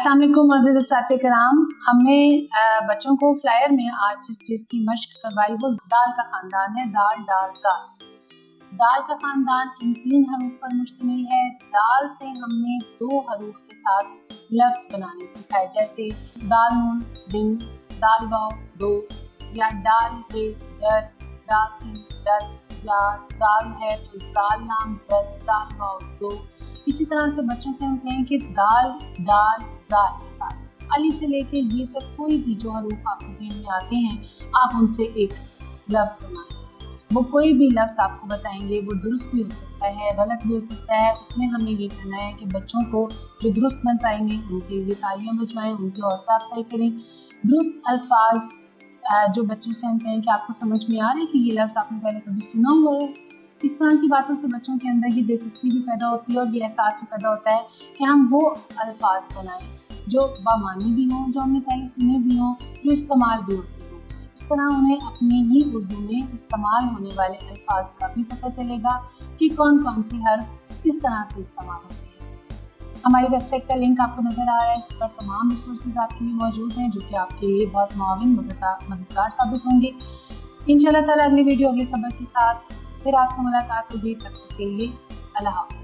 अस्सलाम वालेकुम अज़ीज़ साथी कराम। हमने बच्चों को फ्लायर में आज जिस चीज़ की मश्क करवाई वो दाल का ख़ानदान है। दाल दाल ज़ाल। दाल का ख़ानदान इन 3 हरूफ पर मुश्तमिल है। दाल से हमने 2 हरूफ के साथ लफ्ज़ बनाने सिखाए, जैसे दाल नून दिन, दाल वाव दो, या डाल है दर, दाल सिन दस, या ज़ाल है तो ज़ाल नाम ज़ल, ज़ाल वाव ज़ो। इसी तरह से बच्चों से हम कहें कि दाल दाल ज़ाल के साथ अलिफ से लेके ये तक कोई भी जो हरूफ आपके ज़हन में आते हैं आप उनसे एक लफ्ज़ बनाएं। वो कोई भी लफ्ज़ आपको बताएंगे, वो दुरुस्त भी हो सकता है, गलत भी हो सकता है। उसमें हमें ये करना है कि बच्चों को जो दुरुस्त बन पाएंगे उनके लिए तालियां बजवाएं, उनकी हौसला अफजाई करें। दुरुस्त अल्फाज जो बच्चों से हम कहें कि आपको समझ में आ रहा है कि ये लफ्ज़ आपने पहले कभी सुना हुआ है। इस तरह की बातों से बच्चों के अंदर ये दिलचस्पी भी पैदा होती है और ये एहसास भी पैदा होता है कि हम वो अल्फाज बनाएं जो बामानी भी हों, जो हमने पहले सुने भी हों, जो इस्तेमाल भी होते हों। इस तरह उन्हें अपनी ही उर्दू में इस्तेमाल होने वाले अल्फाज का भी पता चलेगा कि कौन कौन से हर्फ किस तरह से इस्तेमाल होते हैं। हमारी वेबसाइट का लिंक आपको नज़र आ रहा है। इस पर तमाम रिसोर्सेज आपके लिए मौजूद हैं जो कि आपके लिए बहुत मुआविन मददगार साबित होंगे। इंशाल्लाह ताला अगली वीडियो अगले सबक के साथ फिर आपसे मुलाकात होगी। तब तक के लिए अल्लाह हाफ़िज़।